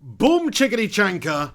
Boom chickadee chanka.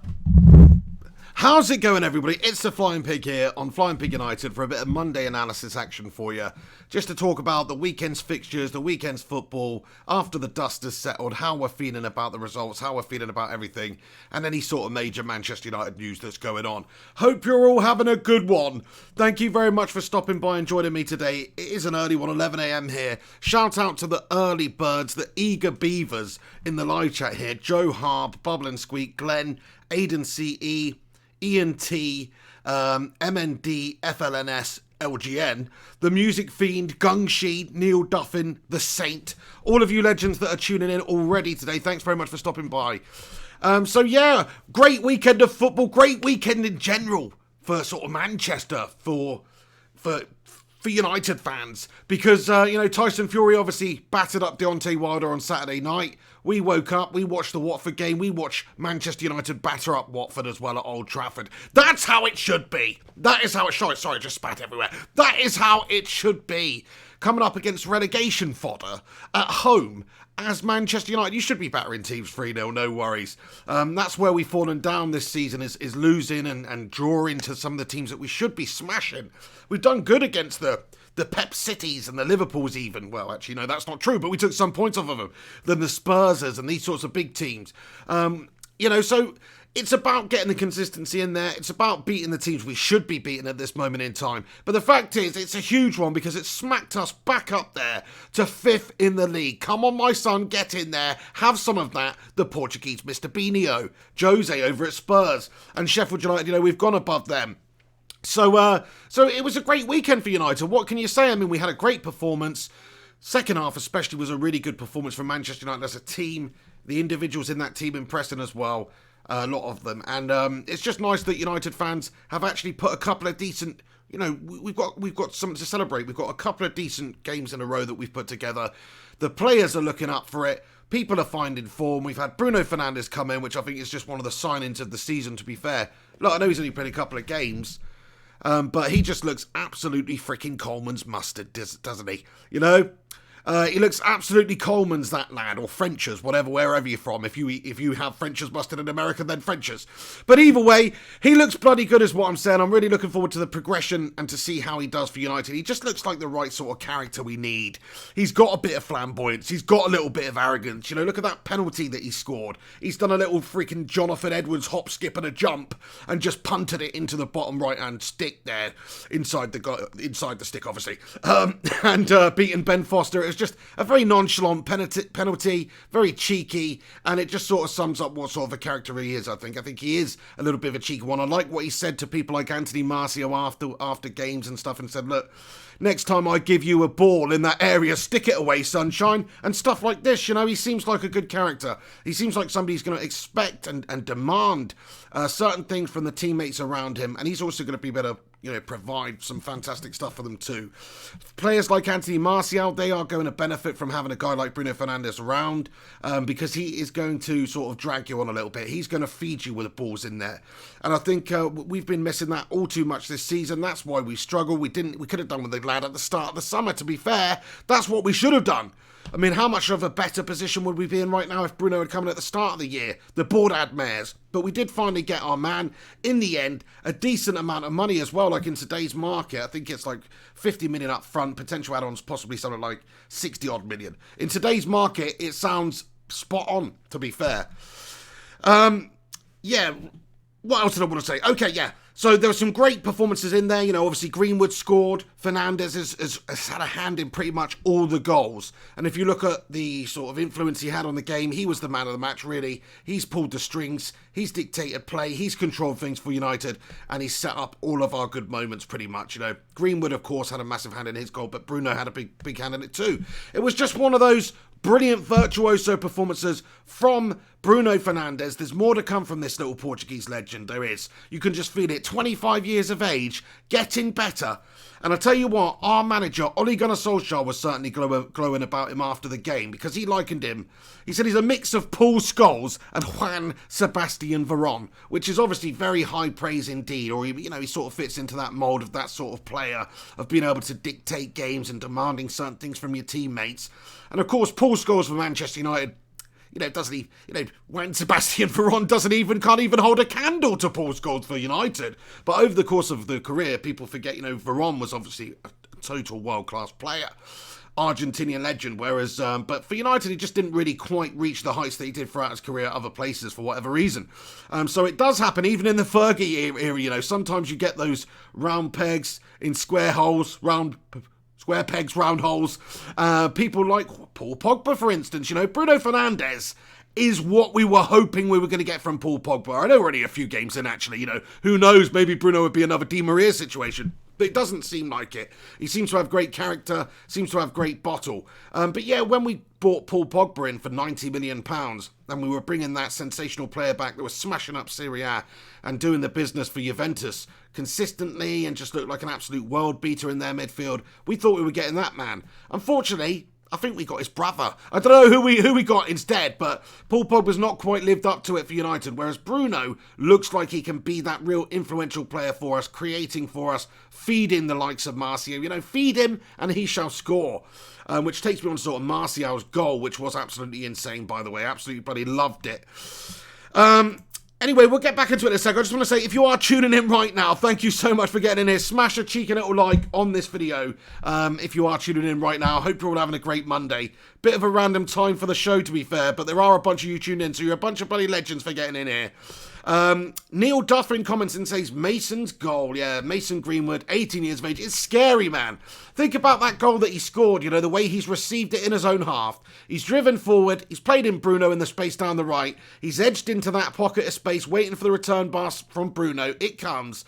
How's it going, everybody? It's the Flying Pig here on Flying Pig United for a bit of Monday analysis action for you. Just to talk about the weekend's fixtures, the weekend's football, after the dust has settled, how we're feeling about the results, how we're feeling about everything, and any sort of major Manchester United news that's going on. Hope you're all having a good one. Thank you very much for stopping by and joining me today. It is an early one, 11 a.m. here. Shout out to the early birds, the eager beavers in the live chat here. Joe Harb, Bubble and Squeak, Glenn, Aidan CE, Ian T, MND, FLNS, LGN, The Music Fiend, Gungshi, Neil Duffin, The Saint, all of you legends that are tuning in already today, thanks very much for stopping by. So yeah, great weekend of football, great weekend in general for sort of Manchester, for United fans, because, Tyson Fury obviously battered up Deontay Wilder on Saturday night. We woke up, we watched the Watford game, we watched Manchester United batter up Watford as well at Old Trafford. That's how it should be. That is how it should be. Sorry, just spat everywhere. That is how it should be. Coming up against relegation fodder at home as Manchester United. You should be battering teams 3-0, no worries. That's where we've fallen down this season, is losing and drawing to some of the teams that we should be smashing. We've done good against the Pep Cities and the Liverpools even. Well, actually, no, that's not true, but we took some points off of them. Then the Spurses and these sorts of big teams. So it's about getting the consistency in there. It's about beating the teams we should be beating at this moment in time. But the fact is, it's a huge one because it smacked us back up there to 5th in the league. Come on, my son, get in there. Have some of that. The Portuguese Mr. Beanio, Jose over at Spurs, and Sheffield United, we've gone above them. So it was a great weekend for United. What can you say? I mean, we had a great performance. Second half especially was a really good performance from Manchester United as a team. The individuals in that team impressing as well, a lot of them. And it's just nice that United fans have actually put a couple of decent, we've got something to celebrate. We've got a couple of decent games in a row that we've put together. The players are looking up for it. People are finding form. We've had Bruno Fernandes come in, which I think is just one of the signings of the season, to be fair. Look, I know he's only played a couple of games. But he just looks absolutely freaking Coleman's mustard, doesn't he? He looks absolutely Coleman's, that lad, or French's, wherever you're from. If you have French's mustard in America, then French's. But either way, he looks bloody good is what I'm saying. I'm really looking forward to the progression and to see how he does for United. He just looks like the right sort of character we need. He's got a bit of flamboyance. He's got a little bit of arrogance. Look at that penalty that he scored. He's done a little freaking Jonathan Edwards hop, skip and a jump and just punted it into the bottom right-hand stick there, inside the stick, obviously. And beaten Ben Foster. It was just a very nonchalant penalty, very cheeky, and it just sort of sums up what sort of a character he is, I think. I think he is a little bit of a cheeky one. I like what he said to people like Anthony Martial after games and stuff, and said, look, next time I give you a ball in that area, stick it away, sunshine, and stuff like this. He seems like a good character. He seems like somebody who's going to expect and demand certain things from the teammates around him, and he's also going to be better, provide some fantastic stuff for them too. Players like Anthony Martial, they are going to benefit from having a guy like Bruno Fernandes around, because he is going to sort of drag you on a little bit. He's going to feed you with the balls in there, and I think we've been missing that all too much this season. That's why we struggle. We could have done with the lad at the start of the summer, to be fair. That's what we should have done. I mean, how much of a better position would we be in right now if Bruno had come in at the start of the year? The board ad mares. But we did finally get our man, in the end, a decent amount of money as well, like in today's market. I think it's like 50 million up front, potential add-ons possibly something like 60-odd million. In today's market, it sounds spot on, to be fair. Yeah, what else did I want to say? Okay, yeah. So there were some great performances in there. Obviously Greenwood scored. Fernandes has had a hand in pretty much all the goals. And if you look at the sort of influence he had on the game, he was the man of the match, really. He's pulled the strings. He's dictated play. He's controlled things for United. And he's set up all of our good moments, pretty much. Greenwood, of course, had a massive hand in his goal, but Bruno had a big hand in it too. It was just one of those brilliant virtuoso performances from Bruno Fernandes. There's more to come from this little Portuguese legend, there is. You can just feel it. 25 years of age, getting better. And I tell you what, our manager, Ole Gunnar Solskjaer, was certainly glowing about him after the game, because he likened him. He said he's a mix of Paul Scholes and Juan Sebastian Veron, which is obviously very high praise indeed, or he sort of fits into that mould of that sort of player, of being able to dictate games and demanding certain things from your teammates. And of course, Paul Scholes for Manchester United, doesn't he, when Sebastian Veron can't even hold a candle to Paul Scholes for United. But over the course of the career, people forget, Veron was obviously a total world-class player. Argentinian legend, whereas, but for United, he just didn't really quite reach the heights that he did throughout his career at other places for whatever reason. So it does happen, even in the Fergie era, sometimes you get those round pegs in square holes, square pegs, round holes. People like Paul Pogba, for instance, Bruno Fernandes is what we were hoping we were going to get from Paul Pogba. I know we're only a few games in, actually, who knows, maybe Bruno would be another Di Maria situation. But it doesn't seem like it. He seems to have great character, seems to have great bottle. But yeah, when we bought Paul Pogba in for £90 million, and we were bringing that sensational player back that was smashing up Serie A and doing the business for Juventus consistently and just looked like an absolute world beater in their midfield, we thought we were getting that man. Unfortunately, I think we got his brother. I don't know who we got instead, but Paul Pogba's not quite lived up to it for United, whereas Bruno looks like he can be that real influential player for us, creating for us, feeding the likes of Martial. Feed him and he shall score. Which takes me on to sort of Martial's goal, which was absolutely insane, by the way. Absolutely bloody loved it. Anyway, we'll get back into it in a second. I just want to say, if you are tuning in right now, thank you so much for getting in here. Smash a cheeky little like on this video if you are tuning in right now. Hope you're all having a great Monday. Bit of a random time for the show, to be fair, but there are a bunch of you tuned in, so you're a bunch of bloody legends for getting in here. Neil Duffin comments and says, Mason's goal. Yeah, Mason Greenwood, 18 years of age. It's scary, man. Think about that goal that he scored, the way he's received it in his own half. He's driven forward. He's played in Bruno in the space down the right. He's edged into that pocket of space, waiting for the return pass from Bruno. It comes.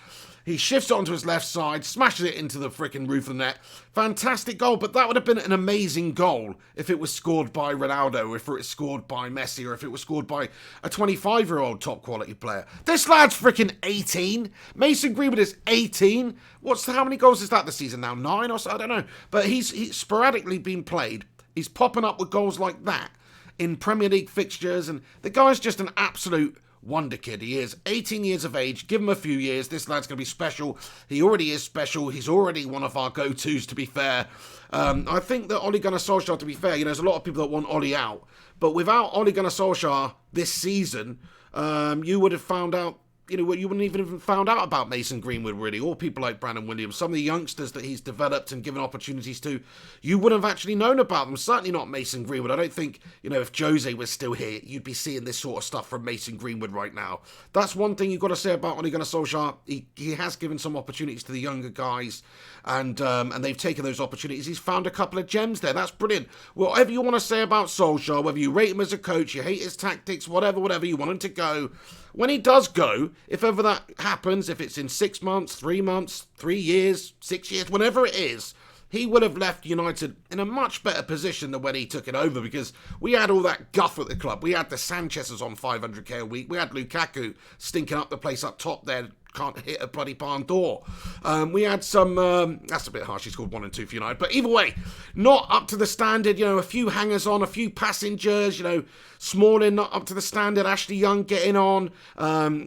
He shifts it onto his left side, smashes it into the freaking roof of the net. Fantastic goal, but that would have been an amazing goal if it was scored by Ronaldo, or if it was scored by Messi, or if it was scored by a 25-year-old top-quality player. This lad's freaking 18. Mason Greenwood is 18. How many goals is that this season now? 9 or so? I don't know. But he's sporadically been played. He's popping up with goals like that in Premier League fixtures, and the guy's just an absolute wonder kid. He is 18 years of age. Give him a few years. This lad's going to be special. He already is special. He's already one of our go-tos, to be fair. I think that Ole Gunnar Solskjaer, to be fair, there's a lot of people that want Ole out. But without Ole Gunnar Solskjaer this season, you would have found out, you wouldn't even have found out about Mason Greenwood, really, or people like Brandon Williams. Some of the youngsters that he's developed and given opportunities to, you wouldn't have actually known about them. Certainly not Mason Greenwood. I don't think, if Jose was still here, you'd be seeing this sort of stuff from Mason Greenwood right now. That's one thing you've got to say about Ole Gunnar Solskjaer. He has given some opportunities to the younger guys, and they've taken those opportunities. He's found a couple of gems there. That's brilliant. Whatever you want to say about Solskjaer, whether you rate him as a coach, you hate his tactics, whatever you want him to go, when he does go, if ever that happens, if it's in 6 months, 3 months, 3 years, 6 years, whenever it is, he would have left United in a much better position than when he took it over, because we had all that guff at the club. We had the Sanchez's on 500k a week. We had Lukaku stinking up the place up top there, can't hit a bloody barn door. We had some, that's a bit harsh, he scored 1 and 2 for United, but either way, not up to the standard, a few hangers on, a few passengers, Smalling not up to the standard, Ashley Young getting on,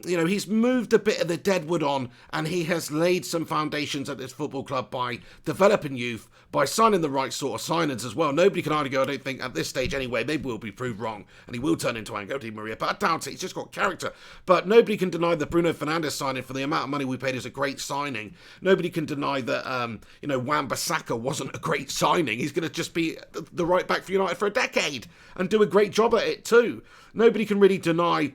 he's moved a bit of the deadwood on, and he has laid some foundations at this football club by developing youth, by signing the right sort of signings as well. Nobody can argue, I don't think, at this stage anyway. Maybe we'll be proved wrong, and he will turn into Angel Di Maria, but I doubt it. He's just got character. But nobody can deny that Bruno Fernandes signing, for the amount of money we paid, is a great signing. Nobody can deny that, Wan-Bissaka wasn't a great signing. He's going to just be the right back for United for a decade, and do a great job at it too. Nobody can really deny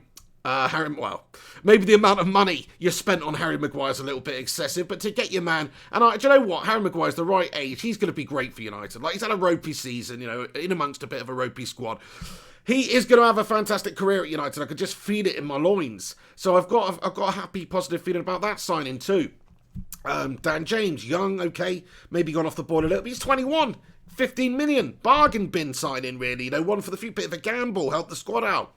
maybe the amount of money you spent on Harry Maguire's a little bit excessive, but to get your man, and do you know what? Harry Maguire's the right age. He's going to be great for United. He's had a ropey season, in amongst a bit of a ropey squad. He is going to have a fantastic career at United. I could just feel it in my loins. So I've got a happy, positive feeling about that signing too. Dan James, young, okay, maybe gone off the board a little, but he's 21. 15 million, bargain bin signing, really. One for the future, bit of a gamble, help the squad out.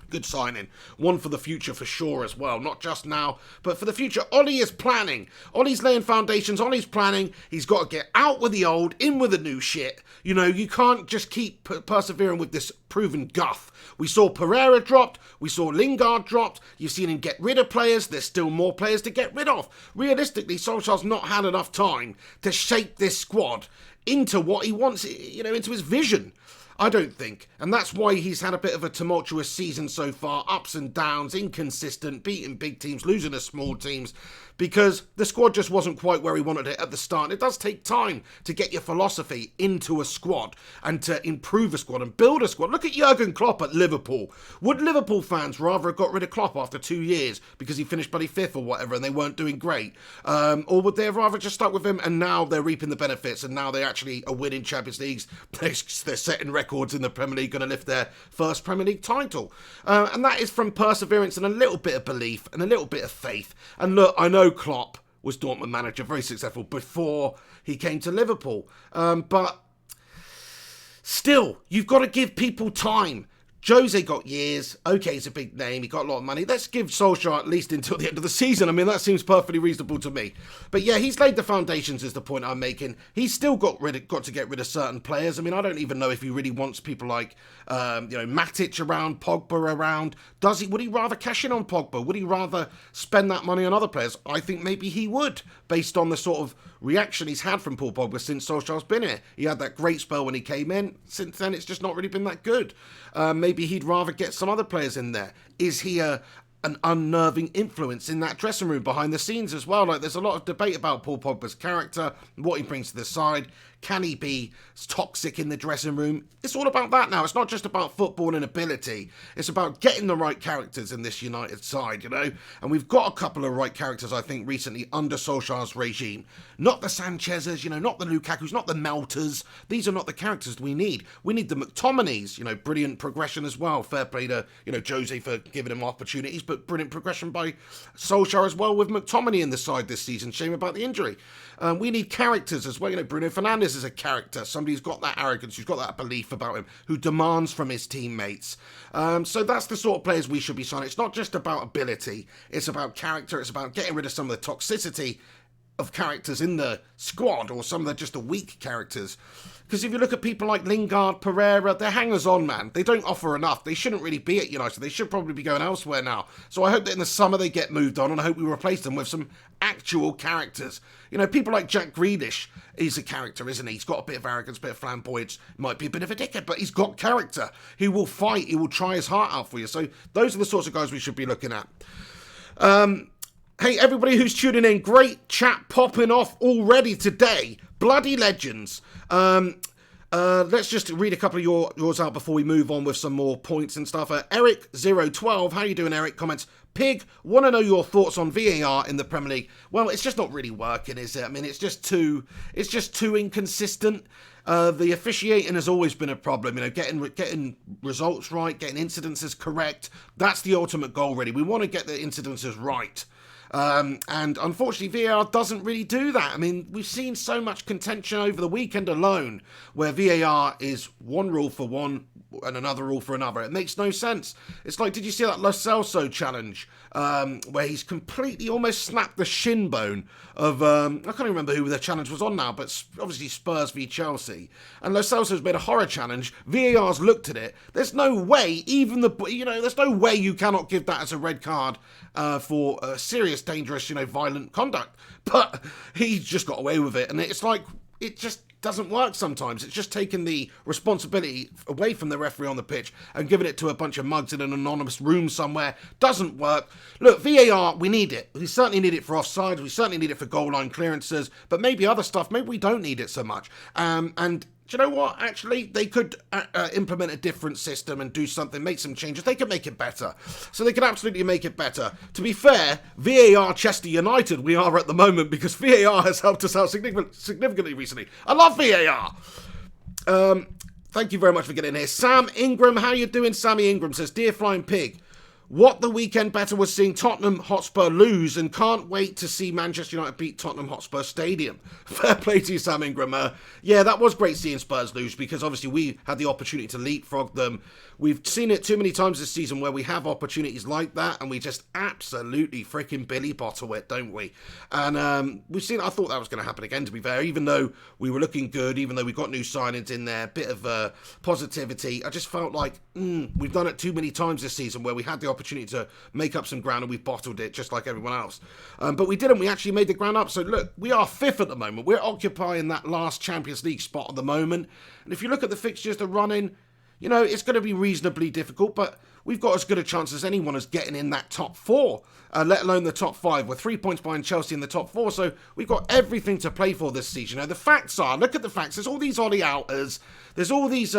Good signing. One for the future for sure as well. Not just now, but for the future. Ole is planning. Ole's laying foundations. Ole's planning. He's got to get out with the old, in with the new shit. You can't just keep persevering with this proven guff. We saw Pereira dropped. We saw Lingard dropped. You've seen him get rid of players. There's still more players to get rid of. Realistically, Solskjaer's not had enough time to shape this squad into what he wants, into his vision. I don't think. And that's why he's had a bit of a tumultuous season so far. Ups and downs, inconsistent, beating big teams, losing to small teams. Because the squad just wasn't quite where he wanted it at the start. And it does take time to get your philosophy into a squad and to improve a squad and build a squad. Look at Jurgen Klopp at Liverpool. Would Liverpool fans rather have got rid of Klopp after 2 years because he finished bloody fifth or whatever and they weren't doing great? Or would they have rather just stuck with him and now they're reaping the benefits and now they actually are winning Champions Leagues? They're setting records in the Premier League, going to lift their first Premier League title. And that is from perseverance and a little bit of belief and a little bit of faith. And look, I know Klopp was Dortmund manager, very successful before he came to Liverpool. But still, you've got to give people time. Jose got years. Okay, he's a big name. He got a lot of money. Let's give Solskjaer at least until the end of the season. I mean, that seems perfectly reasonable to me. But yeah, he's laid the foundations is the point I'm making. He's still got to get rid of certain players. I mean, I don't even know if he really wants people like, Matic around, Pogba around. Would he rather cash in on Pogba? Would he rather spend that money on other players? I think maybe he would, based on the sort of reaction he's had from Paul Pogba since Solskjaer's been here. He had that great spell when he came in. Since then, it's just not really been that good. Maybe he'd rather get some other players in there. Is he an unnerving influence in that dressing room behind the scenes as well? Like, there's a lot of debate about Paul Pogba's character, what he brings to the side. Can he be toxic in the dressing room? It's all about that now. It's not just about football and ability. It's about getting the right characters in this United side, you know? And we've got a couple of right characters, I think, recently under Solskjaer's regime. Not the Sanchez's, not the Lukaku's, not the Melters. These are not the characters we need. We need the McTominays, brilliant progression as well. Fair play to, Jose for giving him opportunities, but brilliant progression by Solskjaer as well with McTominay in the side this season. Shame about the injury. We need characters as well. Bruno Fernandes is a character. Somebody who's got that arrogance, who's got that belief about him, who demands from his teammates. So that's the sort of players we should be signing. It's not just about ability. It's about character. It's about getting rid of some of the toxicity of characters in the squad or some of just the weak characters. Because if you look at people like Lingard, Pereira, they're hangers-on, man. They don't offer enough. They shouldn't really be at United. They should probably be going elsewhere now. So I hope that in the summer they get moved on, and I hope we replace them with some actual characters. People like Jack Grealish, he's a character, isn't he? He's got a bit of arrogance, a bit of flamboyance, might be a bit of a dickhead, but he's got character. He will fight. He will try his heart out for you. So those are the sorts of guys we should be looking at. Hey, everybody who's tuning in, great chat popping off already today. Bloody legends. Let's just read a couple of yours out before we move on with some more points and stuff. Eric012, how you doing, Eric? Comments, Pig, want to know your thoughts on VAR in the Premier League. Well, it's just not really working, is it? I mean, it's just too inconsistent. The officiating has always been a problem, getting results right, getting incidences correct. That's the ultimate goal, really. We want to get the incidences right. And unfortunately, VAR doesn't really do that. I mean, we've seen so much contention over the weekend alone where VAR is one rule for one and another rule for another. It makes no sense. It's like, did you see that Lo Celso challenge where he's completely almost snapped the shin bone of, I can't even remember who the challenge was on now, but obviously Spurs v Chelsea. And Lo Celso's made a horror challenge. VAR's looked at it. There's no way, there's no way you cannot give that as a red card for serious, dangerous, violent conduct. But he just got away with it. And it's like, it just doesn't work sometimes. It's just taking the responsibility away from the referee on the pitch and giving it to a bunch of mugs in an anonymous room somewhere. Doesn't work. Look, VAR, we need it. We certainly need it for offsides. We certainly need it for goal line clearances. But maybe other stuff, maybe we don't need it so much. And do you know what? Actually, they could implement a different system and do something, make some changes. They could make it better. So they could absolutely make it better. To be fair, VAR Chester United we are at the moment because VAR has helped us out significantly recently. I love VAR. Thank you very much for getting here. Sam Ingram, how you doing? Sammy Ingram says, Dear Flying Pig, what the weekend better was seeing Tottenham Hotspur lose and can't wait to see Manchester United beat Tottenham Hotspur Stadium. Fair play to you, Sam Ingram. Yeah, that was great seeing Spurs lose because obviously we had the opportunity to leapfrog them. We've seen it too many times this season where we have opportunities like that and we just absolutely freaking Billy Bottle it, don't we? And we've seen, I thought that was going to happen again, to be fair, even though we were looking good, even though we got new signings in there, a bit of positivity. I just felt like we've done it too many times this season where we had the opportunity to make up some ground and we bottled it just like everyone else. But we didn't. We actually made the ground up. So look, we are fifth at the moment. We're occupying that last Champions League spot at the moment. And if you look at the fixtures they're running, you know, it's going to be reasonably difficult, but we've got as good a chance as anyone as getting in that top 4, let alone the top 5. We're 3 points behind Chelsea in the top 4, so we've got everything to play for this season. You know, the facts are, look at the facts, there's all these Ollie-outers, there's all these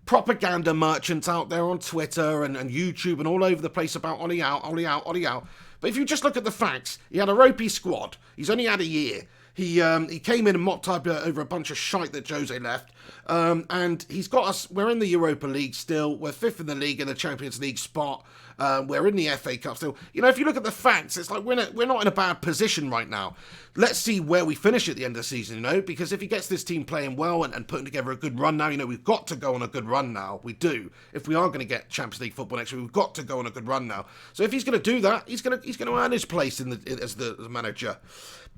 propaganda merchants out there on Twitter and YouTube and all over the place about Ollie out, Ollie out, Ollie out. But if you just look at the facts, he had a ropey squad. He's only had a year. He came in and mopped up over a bunch of shite that Jose left. And he's got us, we're in the Europa League still. We're 5th in the league in the Champions League spot. We're in the FA Cup still. You know, if you look at the facts, it's like we're not in a bad position right now. Let's see where we finish at the end of the season, you know, because if he gets this team playing well and putting together a good run now, you know, we've got to go on a good run now. We do. If we are going to get Champions League football next year, we've got to go on a good run now. So if he's going to do that, he's going to earn his place as the manager.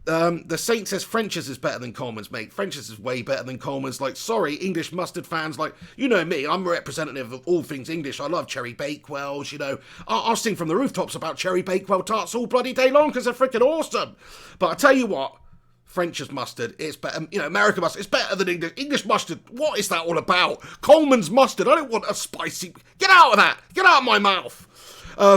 The Saint says French's is better than Coleman's, mate. French's is way better than Coleman's. Like, sorry, English mustard fans, like, you know me, I'm a representative of all things English. I love Cherry Bakewells, you know. I'll sing from the rooftops about Cherry Bakewell tarts all bloody day long because they're freaking awesome. But I tell you what, French's mustard, it's better. You know, American mustard, it's better than English. English mustard, what is that all about? Coleman's mustard, I don't want a spicy. Get out of that. Get out of my mouth.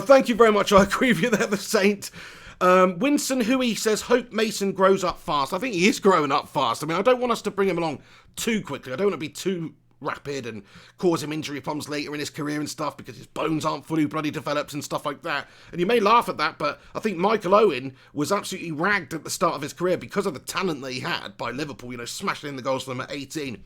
Thank you very much. I agree with you there, the Saint. Winston Huey says, hope Mason grows up fast. I think he is growing up fast. I mean, I don't want us to bring him along too quickly. I don't want to be too rapid and cause him injury problems later in his career and stuff because his bones aren't fully bloody developed and stuff like that. And you may laugh at that, but I think Michael Owen was absolutely ragged at the start of his career because of the talent that he had by Liverpool, you know, smashing in the goals for them at 18.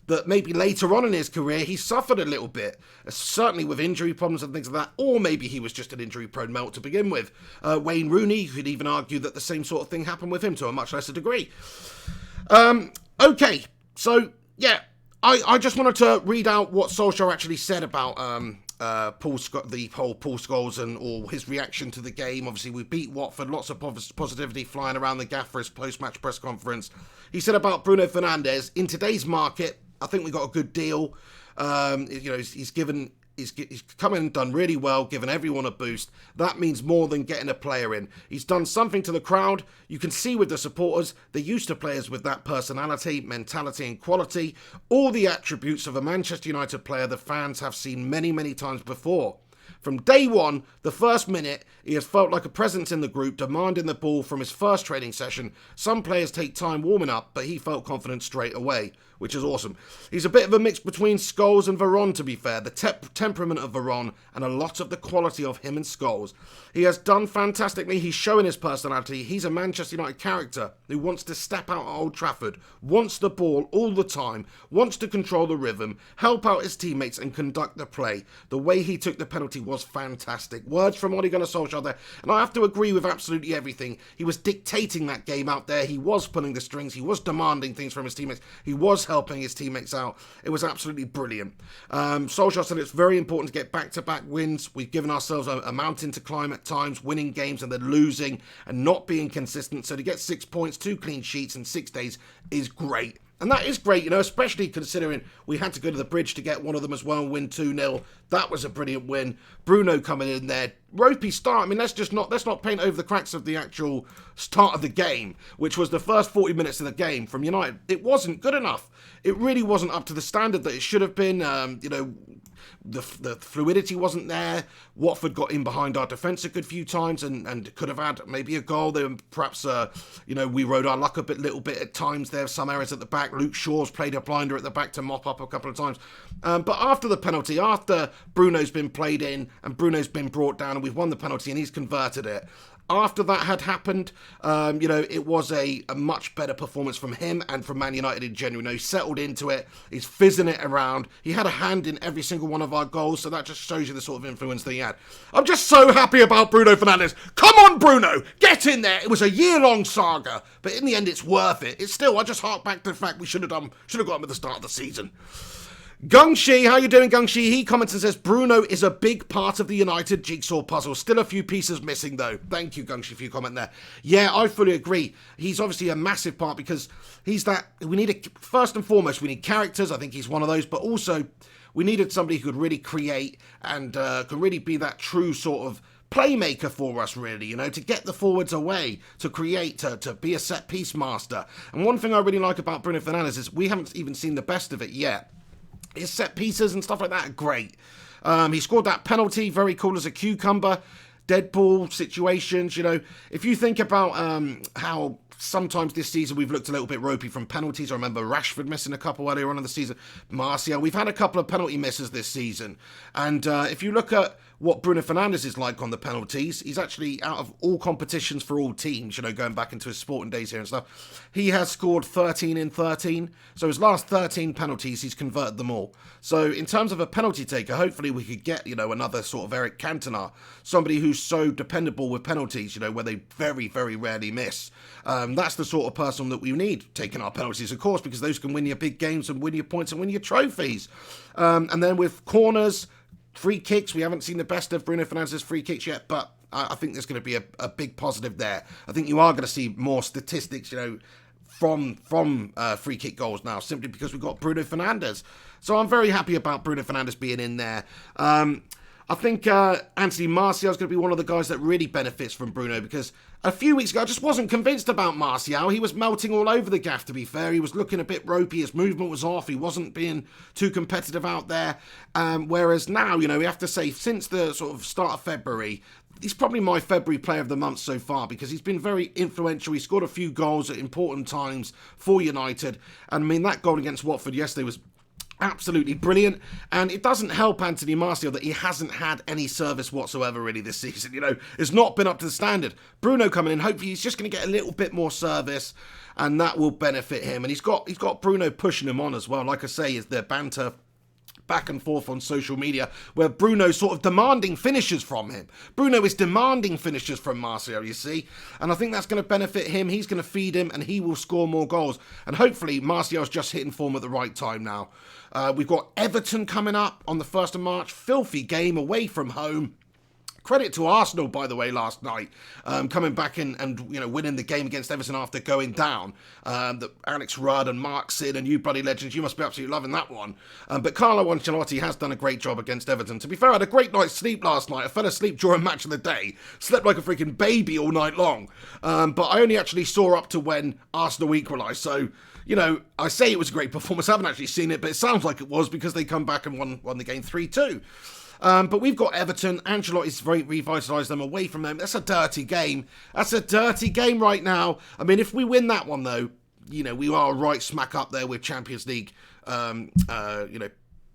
That maybe later on in his career he suffered a little bit, certainly with injury problems and things like that, or maybe he was just an injury-prone melt to begin with. Wayne Rooney, you could even argue that the same sort of thing happened with him to a much lesser degree. Okay, so, yeah, I just wanted to read out what Solskjaer actually said about the whole Paul Scholes and or his reaction to the game. Obviously, we beat Watford, lots of positivity flying around the gaff for his post-match press conference. He said about Bruno Fernandes, in today's market, I think we got a good deal. You know, he's come in and done really well, given everyone a boost. That means more than getting a player in. He's done something to the crowd. You can see with the supporters, they're used to players with that personality, mentality and quality. All the attributes of a Manchester United player the fans have seen many, many times before. From day one, the first minute, he has felt like a presence in the group, demanding the ball from his first training session. Some players take time warming up, but he felt confident straight away, which is awesome. He's a bit of a mix between Scholes and Veron, to be fair. The temperament of Veron and a lot of the quality of him and Scholes. He has done fantastically. He's showing his personality. He's a Manchester United character who wants to step out at Old Trafford, wants the ball all the time, wants to control the rhythm, help out his teammates and conduct the play. The way he took the penalty was fantastic. Words from Ole Gunnar Solskjaer there. And I have to agree with absolutely everything. He was dictating that game out there. He was pulling the strings. He was demanding things from his teammates. He was helping his teammates out. It was absolutely brilliant. Solskjaer said it's very important to get back-to-back wins. We've given ourselves a mountain to climb at times, winning games and then losing and not being consistent. So to get 6 points, 2 clean sheets in 6 days is great. And that is great, you know, especially considering we had to go to the bridge to get one of them as well and win 2-0. That was a brilliant win. Bruno coming in there. Ropey start. I mean, let's not paint over the cracks of the actual start of the game, which was the first 40 minutes of the game from United. It wasn't good enough. It really wasn't up to the standard that it should have been. You know, the fluidity wasn't there. Watford got in behind our defence a good few times and could have had maybe a goal. Then perhaps, you know, we rode our luck a little bit at times. There were some errors at the back. Luke Shaw's played a blinder at the back to mop up a couple of times. But after the penalty, after Bruno's been played in and Bruno's been brought down and we've won the penalty and he's converted it, after that had happened, you know, it was a much better performance from him and from Man United in general. You know, he settled into it. He's fizzing it around. He had a hand in every single one of our goals, so that just shows you the sort of influence that he had. I'm just so happy about Bruno Fernandes. Come on, Bruno! Get in there! It was a year-long saga, but in the end, it's worth it. It's still, I just hark back to the fact we should have got him at the start of the season. Gungshi, how you doing, Gungshi? He comments and says, Bruno is a big part of the United jigsaw puzzle. Still a few pieces missing, though. Thank you, Gungshi, for your comment there. Yeah, I fully agree. He's obviously a massive part because he's that... First and foremost, we need characters. I think he's one of those. But also, we needed somebody who could really create and could really be that true sort of playmaker for us, really, you know, to get the forwards away, to create, to be a set-piece master. And one thing I really like about Bruno Fernandes is we haven't even seen the best of it yet. his set pieces and stuff like that are great. He scored that penalty, very cool as a cucumber. Deadpool situations, if you think about how sometimes this season we've looked a little bit ropey from penalties. I remember Rashford missing a couple earlier on in the season. Martial, we've had a couple of penalty misses this season. And if you look at what Bruno Fernandes is like on the penalties, he's actually out of all competitions for all teams, going back into his sporting days here and stuff. He has scored 13 in 13. So his last 13 penalties, he's converted them all. So in terms of a penalty taker, hopefully we could get, another sort of Eric Cantona, somebody who's so dependable with penalties, where they very, very rarely miss. That's the sort of person that we need taking our penalties, of course, because those can win your big games and win your points and win your trophies. And then with corners, free kicks, we haven't seen the best of Bruno Fernandes' free kicks yet, but I think there's going to be a big positive there. I think you are going to see more statistics, from free kick goals now, simply because we've got Bruno Fernandes. So I'm very happy about Bruno Fernandes being in there. I think Anthony Martial is going to be one of the guys that really benefits from Bruno, because a few weeks ago I just wasn't convinced about Martial. He was melting all over the gaff, to be fair. He was looking a bit ropey. His movement was off. He wasn't being too competitive out there. Whereas now, we have to say, since the sort of start of February, he's probably my February player of the month so far, because he's been very influential. He scored a few goals at important times for United. And that goal against Watford yesterday was absolutely brilliant, and it doesn't help Anthony Martial that he hasn't had any service whatsoever really this season. It's not been up to the standard. Bruno coming in, hopefully he's just going to get a little bit more service, and that will benefit him. And he's got Bruno pushing him on as well. Like I say, is their banter back and forth on social media, where Bruno's sort of demanding finishes from him. Bruno is demanding finishes from Martial, you see, and I think that's going to benefit him. He's going to feed him, and he will score more goals. And hopefully Martial's just hitting form at the right time now. We've got Everton coming up on the 1st of March. Filthy game away from home. Credit to Arsenal, by the way, last night, coming back in and winning the game against Everton after going down. That Alex Rudd and Mark Sid and you bloody legends, you must be absolutely loving that one. But Carlo Ancelotti has done a great job against Everton. To be fair, I had a great night's sleep last night. I fell asleep during match of the day, slept like a freaking baby all night long. But I only actually saw up to when Arsenal equalised. So, I say it was a great performance. I haven't actually seen it, but it sounds like it was, because they come back and won the game 3-2. But we've got Everton. Ancelotti's revitalised them away from them. That's a dirty game. That's a dirty game right now. If we win that one, though, we are right smack up there with Champions League,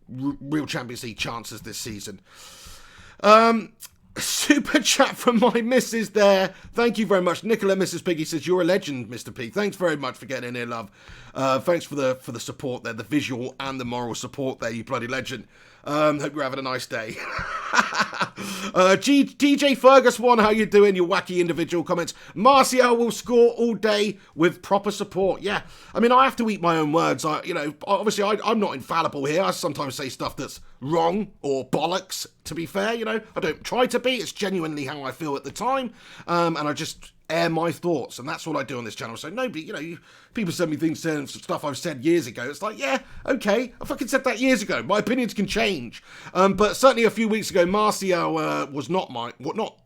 real Champions League chances this season. Super chat from my missus there. Thank you very much. Nicola, Mrs. Piggy says, you're a legend, Mr. P. Thanks very much for getting in here, love. Thanks for the support there, the visual and the moral support there, you bloody legend. Hope you're having a nice day. DJ Fergus 1, how you doing? You wacky individual comments. Martial will score all day with proper support. Yeah, I have to eat my own words. Obviously I'm not infallible here. I sometimes say stuff that's wrong or bollocks, to be fair. I don't try to be. It's genuinely how I feel at the time. And I just air my thoughts, and that's all I do on this channel. So nobody, people send me things saying stuff I've said years ago. It's like, yeah, okay, I fucking said that years ago. My opinions can change. But certainly a few weeks ago, Martial was not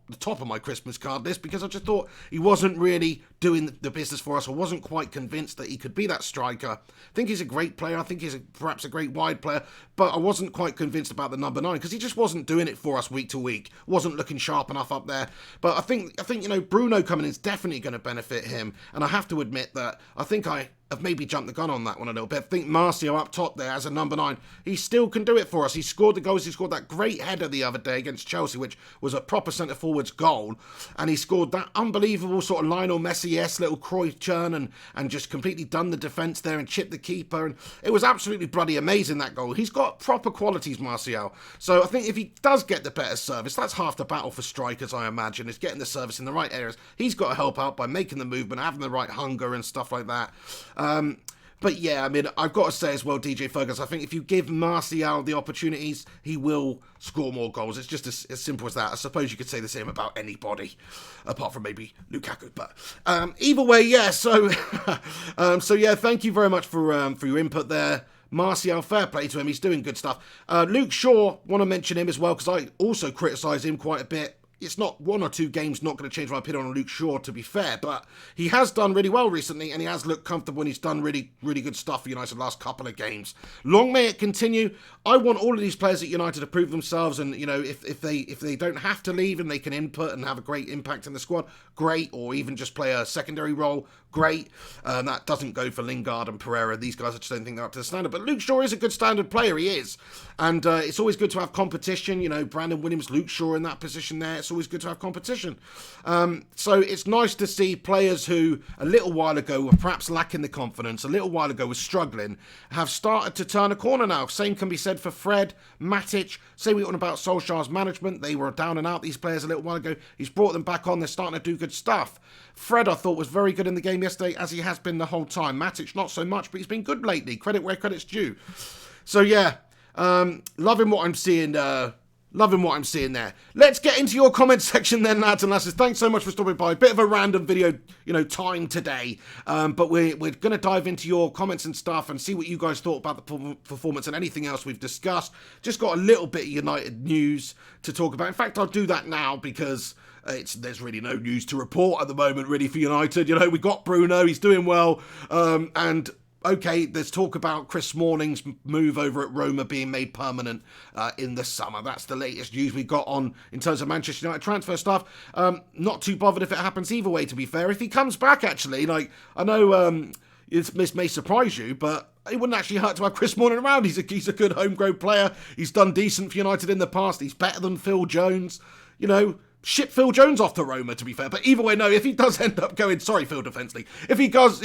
the top of my Christmas card list, because I just thought he wasn't really doing the business for us. I wasn't quite convinced that he could be that striker. I think he's a great player. I think he's perhaps a great wide player, but I wasn't quite convinced about the number 9, because he just wasn't doing it for us week to week. Wasn't looking sharp enough up there. But I think Bruno coming in is definitely going to benefit him, and I have to admit that I think I have maybe jumped the gun on that one a little bit. I think Martial up top there as a number 9, he still can do it for us. He scored the goals. He scored that great header the other day against Chelsea, which was a proper centre-forwards goal, and he scored that unbelievable sort of Lionel Messi-esque little Cruyff turn and just completely done the defence there and chipped the keeper, and it was absolutely bloody amazing, that goal. He's got proper qualities, Martial. So I think if he does get the better service, that's half the battle for strikers, I imagine, is getting the service in the right areas. He's got to help out by making the movement, having the right hunger and stuff like that. But yeah, I've got to say as well, DJ Fergus, I think if you give Martial the opportunities, he will score more goals. It's just as simple as that. I suppose you could say the same about anybody, apart from maybe Lukaku. But either way, yeah. So, yeah, thank you very much for your input there. Martial, fair play to him. He's doing good stuff. Luke Shaw, want to mention him as well, because I also criticise him quite a bit it's not one or two games not going to change my opinion on Luke Shaw, to be fair, but he has done really well recently, and he has looked comfortable, and he's done really, really good stuff for United the last couple of games. Long may it continue. I want all of these players at United to prove themselves, and if they don't have to leave and they can input and have a great impact in the squad, great, or even just play a secondary role, great. That doesn't go for Lingard and Pereira. These guys, I just don't think they're up to the standard. But Luke Shaw is a good standard player, he is. And it's always good to have competition. Brandon Williams, Luke Shaw in that position there. It's always good to have competition. So it's nice to see players who a little while ago were perhaps lacking the confidence, a little while ago were struggling, have started to turn a corner now. Same can be said for Fred, Matic. Say we talking about Solskjaer's management. They were down and out, these players, a little while ago. He's brought them back on. They're starting to do good stuff. Fred, I thought, was very good in the game yesterday, as he has been the whole time. Matic, not so much, but he's been good lately. Credit where credit's due. So, yeah, loving what I'm seeing. Loving what I'm seeing there. Let's get into your comment section then, lads and lasses. Thanks so much for stopping by. Bit of a random video, time today. But we're going to dive into your comments and stuff and see what you guys thought about the performance and anything else we've discussed. Just got a little bit of United news to talk about. In fact, I'll do that now because there's really no news to report at the moment, really, for United. We got Bruno. He's doing well. And okay, there's talk about Chris Smalling's move over at Roma being made permanent in the summer. That's the latest news we got on in terms of Manchester United transfer stuff. Not too bothered if it happens either way, to be fair. If he comes back, actually, I know this may surprise you, but it wouldn't actually hurt to have Chris Smalling around. He's a good homegrown player. He's done decent for United in the past. He's better than Phil Jones. Ship Phil Jones off to Roma, to be fair. But either way, no, if he does end up going, sorry, Phil Defence League, if he does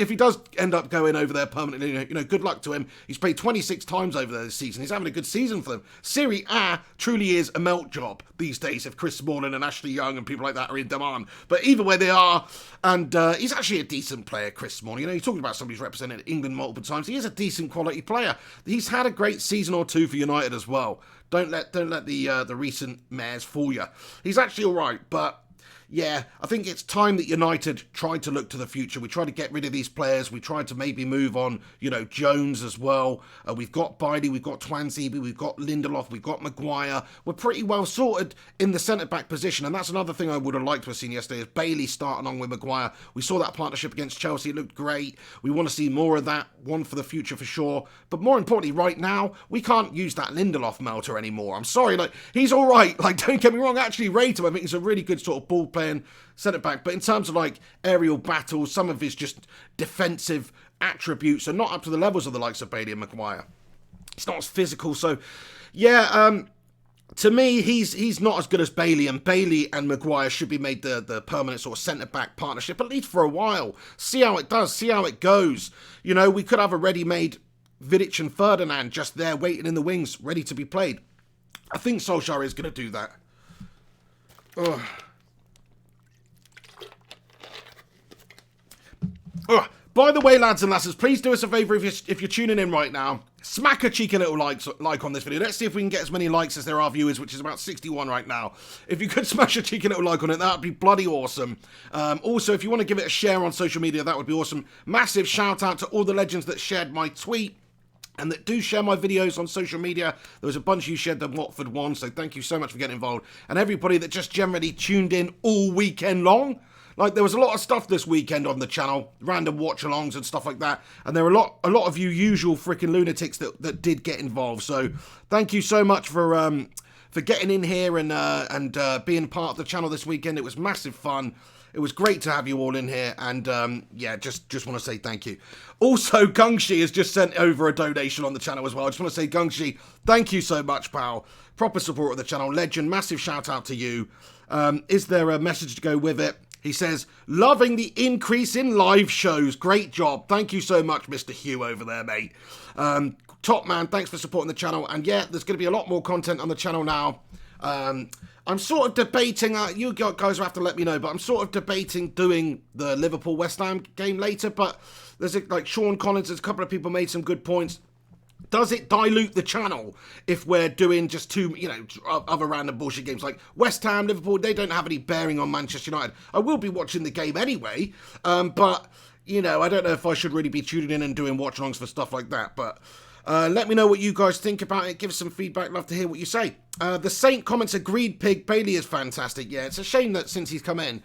end up going over there permanently, good luck to him. He's played 26 times over there this season. He's having a good season for them. Serie A truly is a melt job these days if Chris Smalling and Ashley Young and people like that are in demand. But either way they are, and he's actually a decent player, Chris Smalling. You're talking about somebody who's represented England multiple times. He is a decent quality player. He's had a great season or two for United as well. Don't let the recent mares fool you. He's actually all right, but yeah, I think it's time that United tried to look to the future. We tried to get rid of these players. We tried to maybe move on, Jones as well. We've got Bailey, we've got Twanzebe, we've got Lindelof, we've got Maguire. We're pretty well sorted in the centre-back position, and that's another thing I would have liked to have seen yesterday, is Bailey starting on with Maguire. We saw that partnership against Chelsea. It looked great. We want to see more of that, one for the future for sure. But more importantly, right now, we can't use that Lindelof melter anymore. I'm sorry, he's all right. Don't get me wrong, I actually rate him. I think he's a really good sort of ball playing centre-back, but in terms of aerial battles, some of his just defensive attributes are not up to the levels of the likes of Bailey and Maguire. It's not as physical, so yeah, to me, he's not as good as Bailey, and Bailey and Maguire should be made the permanent sort of centre-back partnership, at least for a while. See how it does, see how it goes. We could have a ready-made Vidic and Ferdinand just there waiting in the wings, ready to be played. I think Solskjaer is going to do that. Ugh. By the way, lads and lasses, please do us a favour if you're tuning in right now. Smack a cheeky little like on this video. Let's see if we can get as many likes as there are viewers, which is about 61 right now. If you could smash a cheeky little like on it, that would be bloody awesome. Also, if you want to give it a share on social media, that would be awesome. Massive shout out to all the legends that shared my tweet and that do share my videos on social media. There was a bunch of you shared the Watford one, so thank you so much for getting involved. And everybody that just generally tuned in all weekend long. There was a lot of stuff this weekend on the channel, random watch-alongs and stuff like that, and there were a lot of you usual freaking lunatics that did get involved. So thank you so much for getting in here and being part of the channel this weekend. It was massive fun. It was great to have you all in here, and yeah, just want to say thank you. Also, Gungshi has just sent over a donation on the channel as well. I just want to say, Gungshi, thank you so much, pal. Proper support of the channel, legend, massive shout out to you. Is there a message to go with it? He says, loving the increase in live shows. Great job. Thank you so much, Mr. Hugh over there, mate. Top man, thanks for supporting the channel. And yeah, there's going to be a lot more content on the channel now. I'm sort of debating, you guys will have to let me know, but I'm sort of debating doing the Liverpool-West Ham game later. But there's like Sean Collins, there's a couple of people made some good points. Does it dilute the channel if we're doing just two, other random bullshit games like West Ham, Liverpool? They don't have any bearing on Manchester United. I will be watching the game anyway, but, I don't know if I should really be tuning in and doing watch-alongs for stuff like that. But Let me know what you guys think about it. Give us some feedback. Love to hear what you say. The Saint comments, agreed, Pig. Bailey is fantastic. Yeah, it's a shame that since he's come in,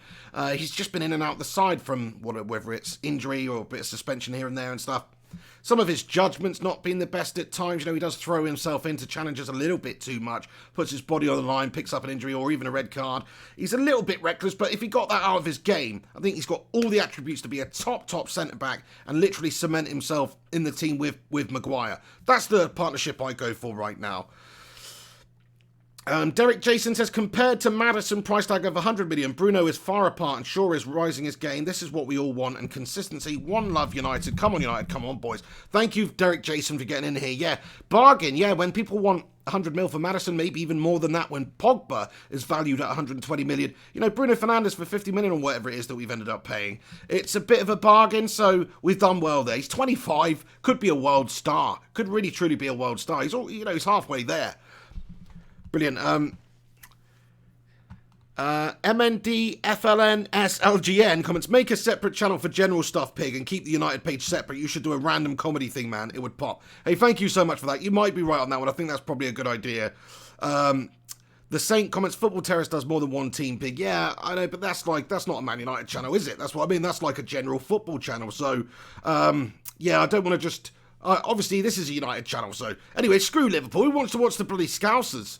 he's just been in and out the side from whether it's injury or a bit of suspension here and there and stuff. Some of his judgment's not been the best at times. You know, he does throw himself into challenges a little bit too much, puts his body on the line, picks up an injury or even a red card. He's a little bit reckless, but if he got that out of his game, I think he's got all the attributes to be a top centre-back and literally cement himself in the team with Maguire. That's the partnership I go for right now. Derek Jason says, compared to Maddison price tag of 100 million, Bruno is far apart and Shaw is rising his game. This is what we all want, and consistency. One love, United. Come on, United. Come on, boys. Thank you, Derek Jason, for getting in here. Yeah, bargain. Yeah, when people want 100 mil for Maddison, maybe even more than that when Pogba is valued at 120 million. You know, Bruno Fernandes for 50 million or whatever it is that we've ended up paying. It's a bit of a bargain, so we've done well there. He's 25, could be a world star. Could really, truly be a world star. He's he's halfway there. Brilliant. MNDFLNSLGN comments, make a separate channel for general stuff, Pig, and keep the United page separate. You should do a random comedy thing, man. It would pop. Hey, thank you so much for that. You might be right on that one. I think that's probably a good idea. The Saint comments, Football Terrace does more than one team, Pig. Yeah, I know, but that's not a Man United channel, is it? That's what I mean. That's like a general football channel. So, yeah, I don't want to just... obviously, this is a United channel, so... Anyway, screw Liverpool. Who wants to watch the bloody Scousers?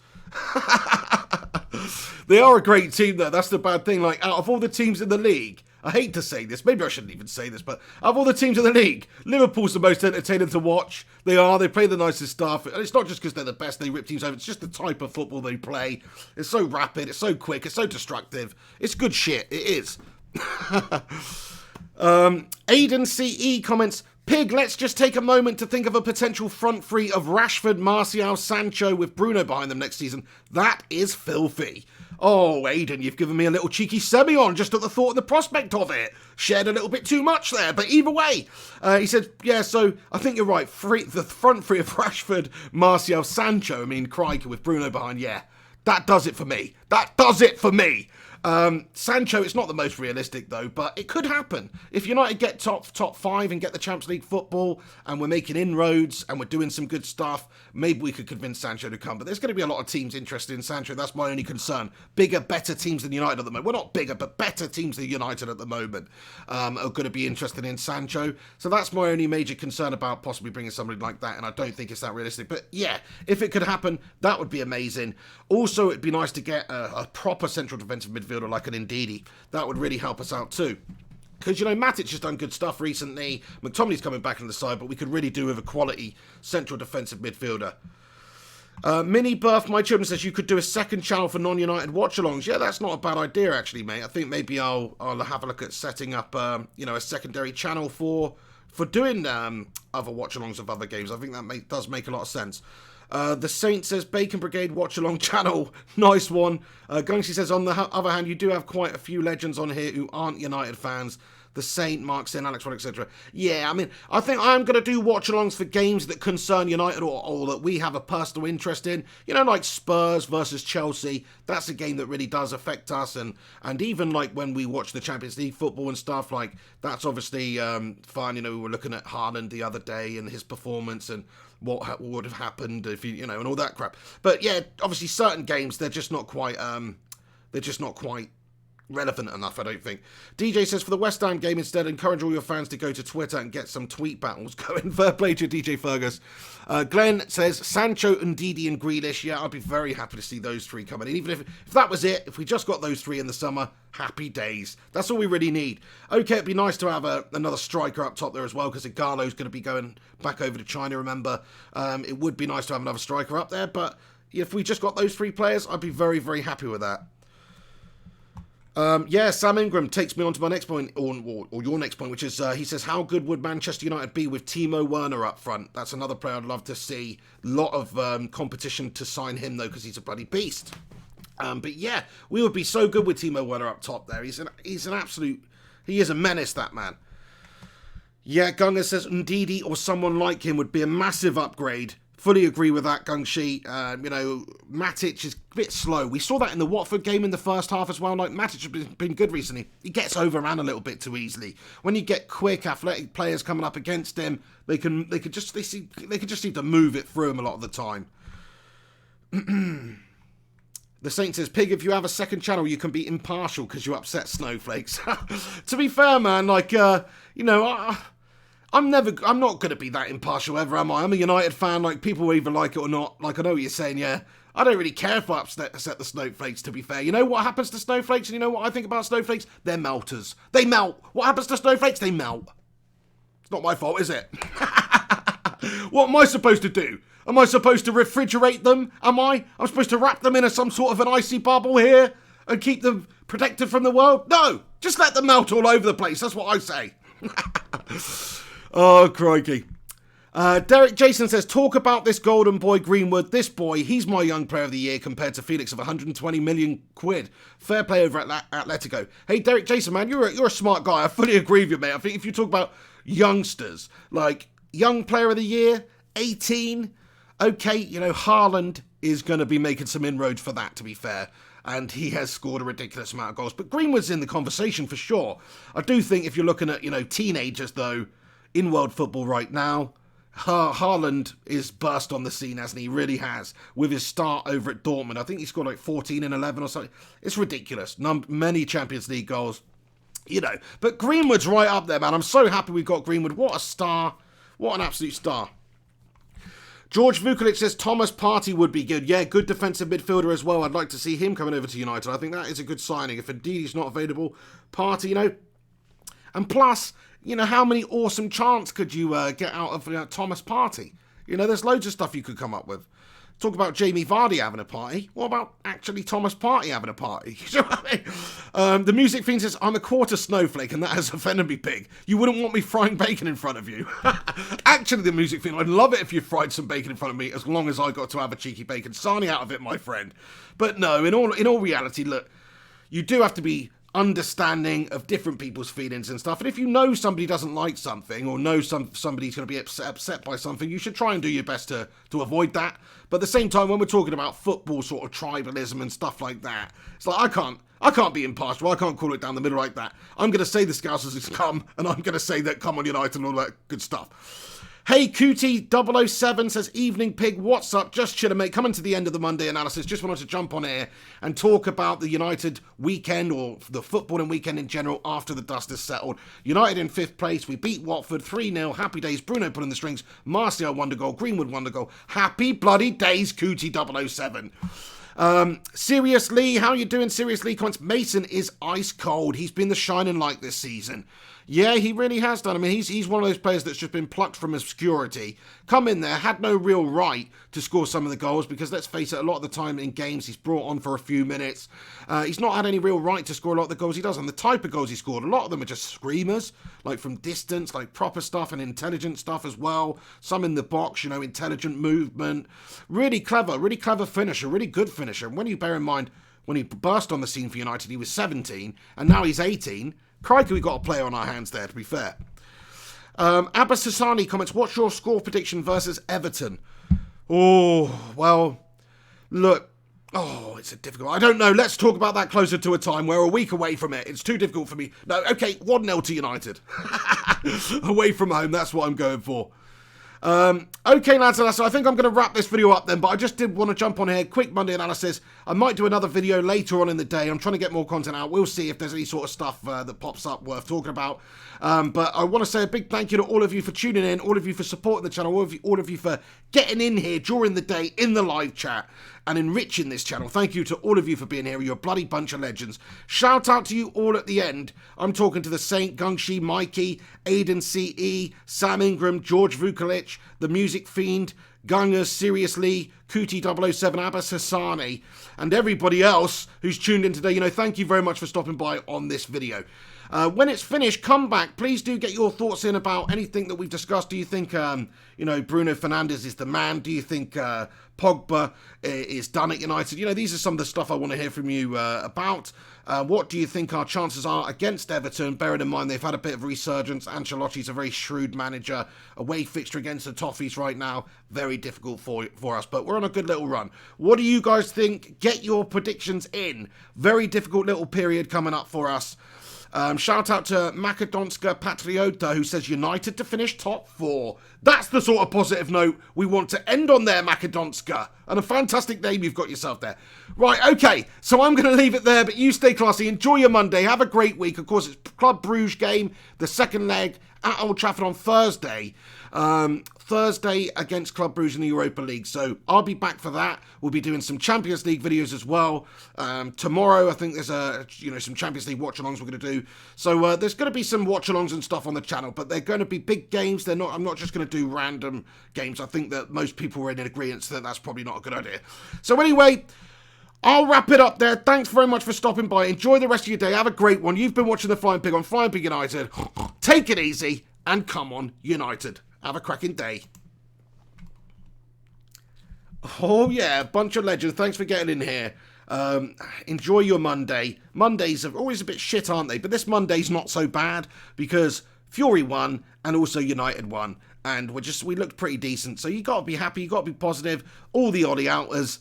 They are a great team, though. That's the bad thing. Like, out of all the teams in the league, I hate to say this, maybe I shouldn't even say this, but out of all the teams in the league, Liverpool's the most entertaining to watch. They play the nicest stuff, and it's not just because they're the best, they rip teams over, it's just the type of football they play. It's so rapid, it's so quick, it's so destructive. It's good shit, it is. Aiden CE comments, Pig, let's just take a moment to think of a potential front three of Rashford, Martial, Sancho with Bruno behind them next season. That is filthy. Oh, Aiden, you've given me a little cheeky semi-on just at the thought and the prospect of it. Shared a little bit too much there, but either way. He said, yeah, so I think you're right. The front three of Rashford, Martial, Sancho, Crikey with Bruno behind, yeah. That does it for me. That does it for me. Sancho, it's not the most realistic though, but it could happen. If United get top five and get the Champions League football and we're making inroads and we're doing some good stuff, maybe we could convince Sancho to come. But there's going to be a lot of teams interested in Sancho. That's my only concern. Bigger, better teams than United at the moment. Well, not bigger, but better teams than United at the moment are going to be interested in Sancho. So that's my only major concern about possibly bringing somebody like that, and I don't think it's that realistic. But yeah, if it could happen, that would be amazing. Also, it'd be nice to get a proper central defensive midfielder like an Ndidi. That would really help us out too. Because, Matic has done good stuff recently. McTominay's coming back on the side, but we could really do with a quality central defensive midfielder. Mini Birth, my children, says you could do a second channel for non-United watch-alongs. Yeah, that's not a bad idea, actually, mate. I think maybe I'll have a look at setting up, a secondary channel for doing other watch-alongs of other games. I think that does make a lot of sense. The Saint says, Bacon Brigade watch-along channel. Nice one. Gungsi says, on the other hand, you do have quite a few legends on here who aren't United fans. The Saint, Mark Sin, Alex Rod, etc. Yeah, I think I'm going to do watch-alongs for games that concern United or that we have a personal interest in. like Spurs versus Chelsea. That's a game that really does affect us. And even like when we watch the Champions League football and stuff, like that's obviously fun. We were looking at Haaland the other day and his performance and what would have happened if and all that crap. But yeah, obviously certain games, they're just not quite relevant enough, I don't think. DJ says, for the West Ham game instead, encourage all your fans to go to Twitter and get some tweet battles going. Fair play to DJ Fergus. Glenn says, Sancho, Ndidi and Grealish. Yeah, I'd be very happy to see those three coming in. Even if that was it, if we just got those three in the summer, happy days. That's all we really need. Okay, it'd be nice to have another striker up top there as well, because Igalo's going to be going back over to China, remember. It would be nice to have another striker up there, but if we just got those three players, I'd be very, very happy with that. Yeah, Sam Ingram takes me on to my next point, or your next point, which is, he says, how good would Manchester United be with Timo Werner up front? That's another player I'd love to see. A lot of competition to sign him, though, because he's a bloody beast. But yeah, we would be so good with Timo Werner up top there. He is a menace, that man. Yeah, Gunga says Ndidi or someone like him would be a massive upgrade Fully agree with that, Gungshi. Matic is a bit slow. We saw that in the Watford game in the first half as well. Like, Matic has been good recently. He gets overran a little bit too easily. When you get quick, athletic players coming up against him, they can just seem to move it through him a lot of the time. The Saint says, Pig, if you have a second channel, you can be impartial because you upset snowflakes. To be fair, man, I'm not going to be that impartial ever, am I? I'm a United fan, like, people either like it or not. Like, I know what you're saying, yeah. I don't really care if I upset the snowflakes, to be fair. You know what happens to snowflakes, and you know what I think about snowflakes? They're melters. They melt. What happens to snowflakes? They melt. It's not my fault, is it? What am I supposed to do? Am I supposed to refrigerate them? Am I? I'm supposed to wrap them in some sort of an icy bubble here and keep them protected from the world? No! Just let them melt all over the place. That's what I say. Oh, crikey. Derek Jason says, talk about this golden boy Greenwood. This boy, he's my young player of the year compared to Felix of 120 million quid. Fair play over at Atletico. Hey, Derek Jason, man, you're a smart guy. I fully agree with you, mate. I think if you talk about youngsters, like young player of the year, 18, okay, Haaland is going to be making some inroads for that, to be fair. And he has scored a ridiculous amount of goals. But Greenwood's in the conversation for sure. I do think if you're looking at, teenagers, though, in world football right now, Haaland is burst on the scene, hasn't he? He really has, with his start over at Dortmund. I think he scored like 14 and 11 or something. It's ridiculous. Many Champions League goals, But Greenwood's right up there, man. I'm so happy we've got Greenwood. What a star. What an absolute star. George Vukovic says Thomas Partey would be good. Yeah, good defensive midfielder as well. I'd like to see him coming over to United. I think that is a good signing. If indeed he's not available, Partey, And plus, how many awesome chants could you get out of Thomas Partey? There's loads of stuff you could come up with. Talk about Jamie Vardy having a party. What about actually Thomas Partey having a party? You know what I mean? The Music Fiend says, I'm a quarter snowflake and that has offended me, Pig. You wouldn't want me frying bacon in front of you. Actually, the Music Fiend, I'd love it if you fried some bacon in front of me as long as I got to have a cheeky bacon sarnie out of it, my friend. But no, in all reality, look, you do have to be understanding of different people's feelings and stuff. And if you know somebody doesn't like something or know somebody's going to be upset by something, you should try and do your best to avoid that. But at the same time, when we're talking about football sort of tribalism and stuff like that, it's like I can't be impartial. I can't call it down the middle like that. I'm going to say the Scousers is come, and I'm going to say that come on United and all that good stuff. Hey, Cootie007 says, evening, Pig, what's up? Just chilling, mate. Coming to the end of the Monday analysis. Just wanted to jump on air and talk about the United weekend, or the footballing weekend in general, after the dust is settled. United in 5th place. We beat Watford 3-0. Happy days. Bruno pulling the strings. Martial wonder goal. Greenwood wonder goal. Happy bloody days, Cootie007. Seriously, how you doing? Seriously, comments, Mason is ice cold. He's been the shining light this season. Yeah, he really has done. I mean, he's one of those players that's just been plucked from obscurity, come in there, had no real right to score some of the goals, because let's face it, a lot of the time in games he's brought on for a few minutes. He's not had any real right to score a lot of the goals he does, and the type of goals he scored, a lot of them are just screamers, like from distance, like proper stuff and intelligent stuff as well. Some in the box, intelligent movement. Really clever finisher, really good finisher. And when you bear in mind, when he burst on the scene for United, he was 17, and now he's 18. Crikey, we got a player on our hands there, to be fair. Abbas Hassani comments, what's your score prediction versus Everton? Oh, well, look. Oh, it's a difficult. I don't know. Let's talk about that closer to a time. We're a week away from it. It's too difficult for me. No, okay, 1-0 to United. Away from home, that's what I'm going for. Okay, lads, so I think I'm going to wrap this video up then, but I just did want to jump on here, quick Monday analysis. I might do another video later on in the day. I'm trying to get more content out. We'll see if there's any sort of stuff that pops up worth talking about. But I want to say a big thank you to all of you for tuning in, all of you for supporting the channel, all of you for getting in here during the day in the live chat and enriching this channel. Thank you to all of you for being here. You're a bloody bunch of legends. Shout out to you all at the end. I'm talking to the Saint, Gungshi, Mikey, Aiden CE, Sam Ingram, George Vukovic, the Music Fiend, Gungers, Seriously, Kuti007, Abbas Hassani, and everybody else who's tuned in today. Thank you very much for stopping by on this video. When it's finished, come back. Please do get your thoughts in about anything that we've discussed. Do you think, Bruno Fernandes is the man? Do you think Pogba is done at United? These are some of the stuff I want to hear from you about. What do you think our chances are against Everton? Bearing in mind they've had a bit of resurgence. Ancelotti's a very shrewd manager. Away fixture against the Toffees right now. Very difficult for us, but we're on a good little run. What do you guys think? Get your predictions in. Very difficult little period coming up for us. Shout out to Macedonska Patriota, who says United to finish top 4. That's the sort of positive note we want to end on there, Macedonska. And a fantastic name you've got yourself there. Right, okay, so I'm going to leave it there, but you stay classy. Enjoy your Monday. Have a great week. Of course, it's Club Bruges game, the second leg at Old Trafford on Thursday. Thursday against Club Bruges in the Europa League. So I'll be back for that. We'll be doing some Champions League videos as well. Tomorrow, I think there's some Champions League watch-alongs we're going to do. So there's going to be some watch-alongs and stuff on the channel, but they're going to be big games. I'm not just going to do random games. I think that most people are in agreement that that's probably not a good idea. So anyway, I'll wrap it up there. Thanks very much for stopping by. Enjoy the rest of your day. Have a great one. You've been watching The Flying Pig on Flying Pig United. Take it easy and come on, United. Have a cracking day. Oh yeah, bunch of legends. Thanks for getting in here. Enjoy your Monday. Mondays are always a bit shit, aren't they? But this Monday's not so bad because Fury won and also United won. And we looked pretty decent. So you got to be happy. You got to be positive. All the oddie outers,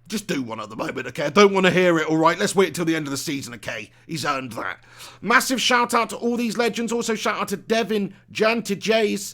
just do one at the moment, okay? I don't want to hear it, all right? Let's wait until the end of the season, okay? He's earned that. Massive shout out to all these legends. Also shout out to Devin Jantijes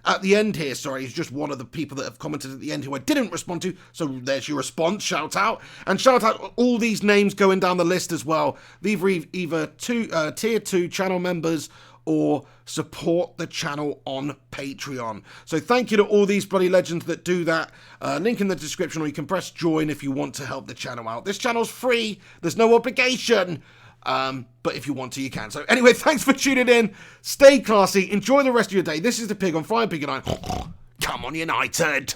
at the end here. Sorry, he's just one of the people that have commented at the end who I didn't respond to. So there's your response. Shout out. And shout out all these names going down the list as well. These are either tier 2 channel members or support the channel on Patreon. So thank you to all these bloody legends that do that. Link in the description, or you can press join if you want to help the channel out. This channel's free. There's no obligation. But if you want to, you can. So anyway, thanks for tuning in. Stay classy. Enjoy the rest of your day. This is The Pig on Flying Pig United. Come on, United.